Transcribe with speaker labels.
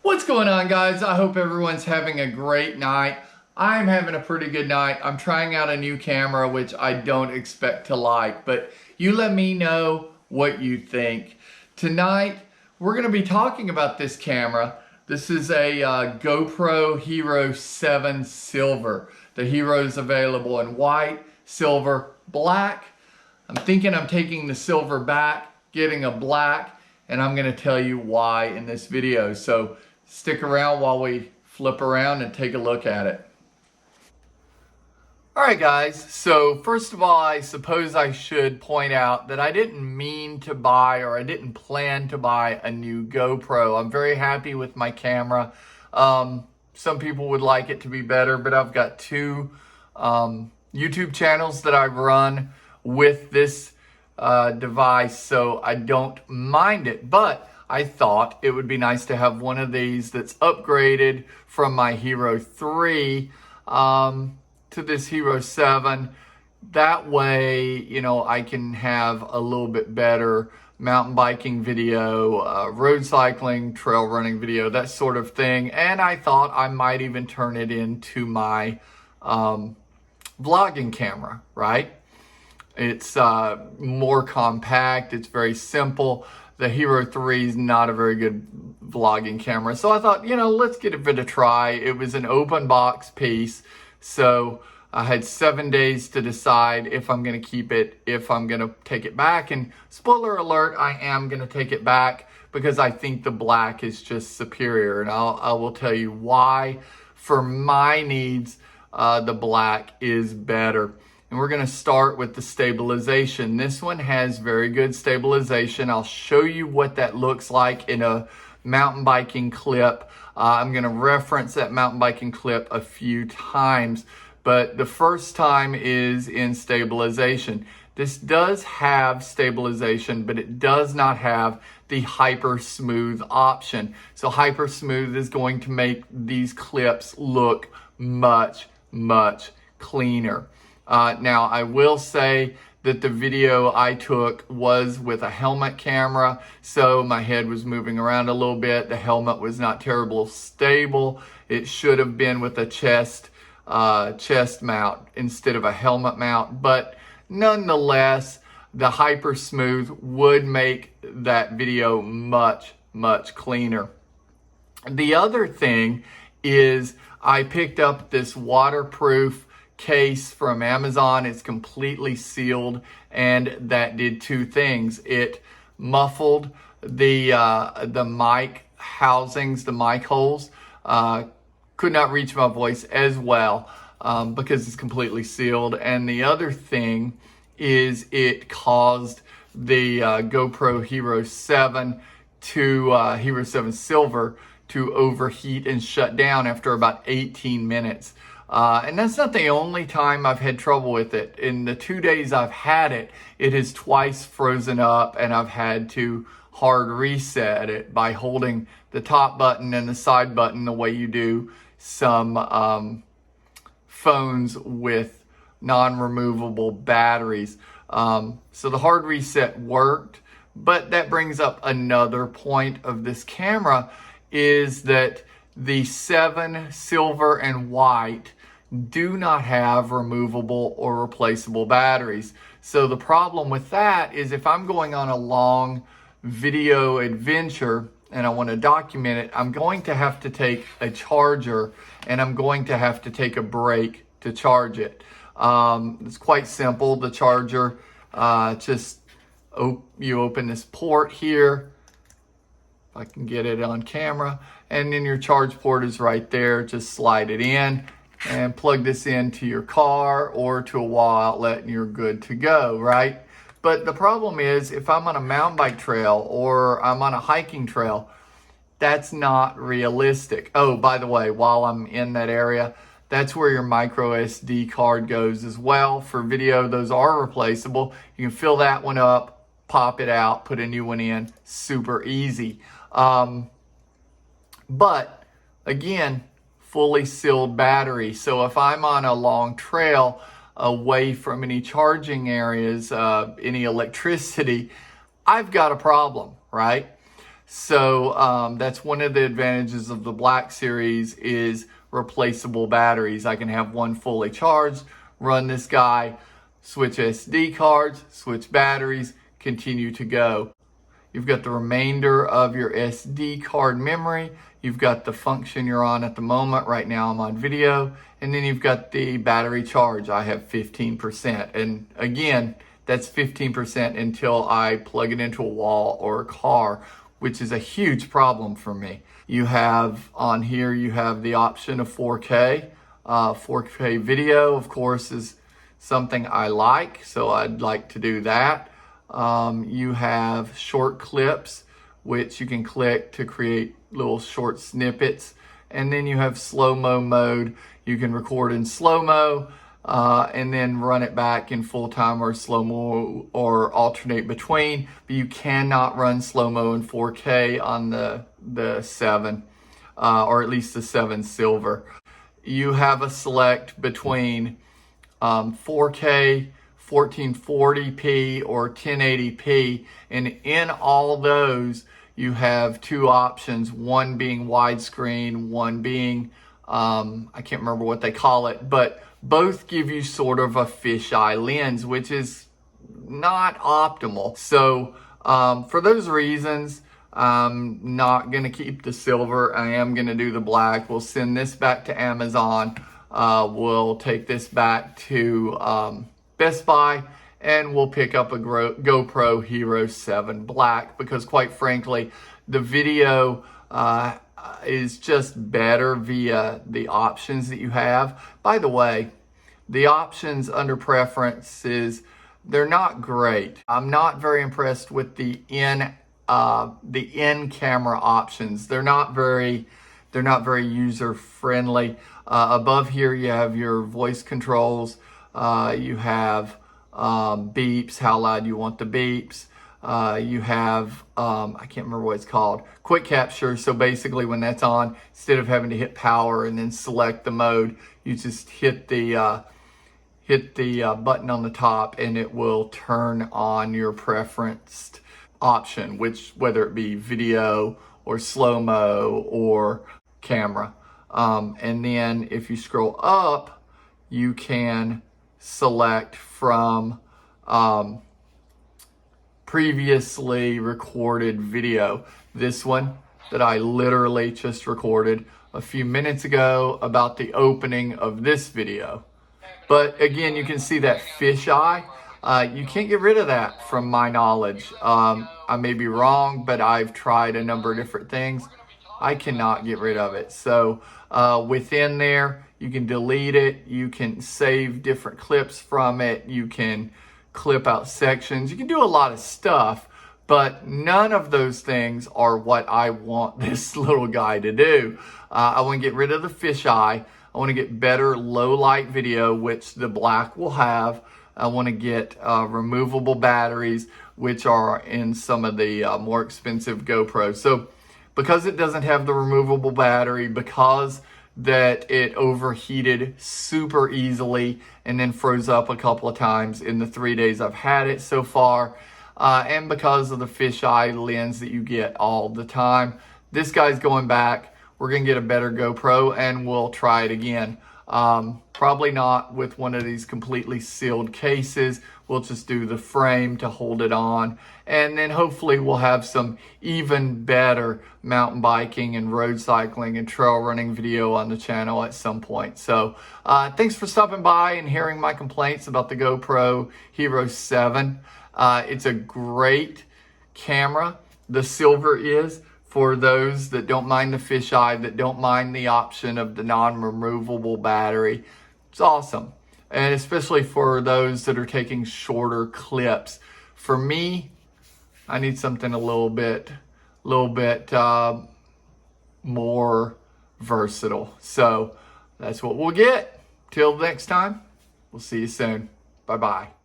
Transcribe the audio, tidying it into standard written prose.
Speaker 1: What's going on, guys? I hope everyone's having a great night. I'm having a pretty good night. I'm trying out a new camera, which I don't expect to like, but you let me know what you think. Tonight, we're going to be talking about this camera. This is a GoPro Hero 7 Silver. The Hero is available in white, silver, black. I'm thinking I'm taking the silver back, getting a black, and I'm going to tell you why in this video. So stick around while we flip around and take a look at it. Alright guys, so first of all, I suppose I should point out that I didn't mean to buy, or I didn't plan to buy, a new GoPro. I'm very happy with my camera. Some people would like it to be better, but I've got two YouTube channels that I run with this device, so I don't mind it. But I thought it would be nice to have one of these that's upgraded from my Hero 3 to this Hero 7. That way, you know, I can have a little bit better mountain biking video, road cycling, trail running video, that sort of thing. And I thought I might even turn it into my vlogging camera, right? It's more compact, it's very simple. The Hero 3 is not a very good vlogging camera. So I thought, you know, let's give it a try. It was an open box piece. So I had 7 days to decide if I'm going to keep it, if I'm going to take it back. And spoiler alert, I am going to take it back because I think the black is just superior. And I will tell you why. For my needs, the black is better. And we're going to start with the stabilization. This one has very good stabilization. I'll show you what that looks like in a mountain biking clip. I'm going to reference that mountain biking clip a few times, but the first time is in stabilization. This does have stabilization, but it does not have the hyper smooth option. So hyper smooth is going to make these clips look much cleaner. Now, I will say that the video I took was with a helmet camera, so my head was moving around a little bit. The helmet was not terribly stable. It should have been with a chest mount instead of a helmet mount, but nonetheless, the hyper smooth would make that video much cleaner. The other thing is I picked up this waterproof case from Amazon. It's completely sealed, and that did two things. It muffled the mic housings, the mic holes. Could not reach my voice as well because it's completely sealed. And the other thing is it caused the GoPro Hero 7 to Hero 7 Silver to overheat and shut down after about 18 minutes. And that's not the only time I've had trouble with it. In the 2 days I've had it, it has twice frozen up, and I've had to hard reset it by holding the top button and the side button the way you do some phones with non-removable batteries. So the hard reset worked, but that brings up another point of this camera, is that the 7 silver and white do not have removable or replaceable batteries. So the problem with that is if I'm going on a long video adventure and I want to document it, I'm going to have to take a charger, and I'm going to have to take a break to charge it. It's quite simple. The charger, you open this port here, if I can get it on camera, and then your charge port is right there. Just slide it in and plug this into your car or to a wall outlet, and you're good to go, right? But the problem is, if I'm on a mountain bike trail or I'm on a hiking trail, that's not realistic. Oh, by the way, while I'm in that area, that's where your micro SD card goes as well. For video, those are replaceable. You can fill that one up, pop it out, put a new one in, super easy. But again, fully sealed battery. So if I'm on a long trail away from any charging areas, any electricity, I've got a problem, right? So that's one of the advantages of the Black Series is replaceable batteries. I can have one fully charged, run this guy, switch SD cards, switch batteries, continue to go. You've got the remainder of your SD card memory. You've got the function you're on at the moment. Right now I'm on video. And then you've got the battery charge. I have 15%. And again, that's 15% until I plug it into a wall or a car, which is a huge problem for me. You have on here, you have the option of 4K. 4K video, of course, is something I like, so I'd like to do that. You have short clips, which you can click to create little short snippets. And then you have slow-mo mode. You can record in slow-mo and then run it back in full-time or slow-mo or alternate between. But you cannot run slow-mo in 4K on the 7, or at least the 7 Silver. You have a select between 4K, 1440p, or 1080p, and in all those you have two options, one being widescreen, one being I can't remember what they call it, but both give you sort of a fisheye lens, which is not optimal. So for those reasons, I'm not going to keep the silver. I am going to do the black. We'll send this back to Amazon. We'll take this back to Best Buy, and we'll pick up a GoPro Hero 7 Black, because quite frankly, the video is just better via the options that you have. By the way, the options under preferences, they're not great. I'm not very impressed with the in-camera options. They're not very user friendly. Above here you have your voice controls. You have beeps, how loud you want the beeps. You have, I can't remember what it's called, quick capture. So basically when that's on, instead of having to hit power and then select the mode, you just hit the button on the top and it will turn on your preferenced option, which whether it be video or slow-mo or camera. And then if you scroll up, you can select from previously recorded video. This one that I literally just recorded a few minutes ago about the opening of this video. But again, you can see that fisheye. You can't get rid of that from my knowledge. I may be wrong, but I've tried a number of different things. I cannot get rid of it. So within there, you can delete it. You can save different clips from it. You can clip out sections. You can do a lot of stuff, but none of those things are what I want this little guy to do. I want to get rid of the fisheye. I want to get better low light video, which the black will have. I want to get removable batteries, which are in some of the more expensive GoPros. So because it doesn't have the removable battery, because that it overheated super easily and then froze up a couple of times in the 3 days I've had it so far, and because of the fisheye lens that you get all the time, this guy's going back. We're going to get a better GoPro and we'll try it again. Probably not with one of these completely sealed cases. We'll just do the frame to hold it on. And then hopefully we'll have some even better mountain biking and road cycling and trail running video on the channel at some point. So thanks for stopping by and hearing my complaints about the GoPro Hero 7. It's a great camera. The silver is, for those that don't mind the fisheye, that don't mind the option of the non-removable battery. It's awesome. And especially for those that are taking shorter clips. For me, I need something a little bit more versatile. So that's what we'll get. Till next time, we'll see you soon. Bye-bye.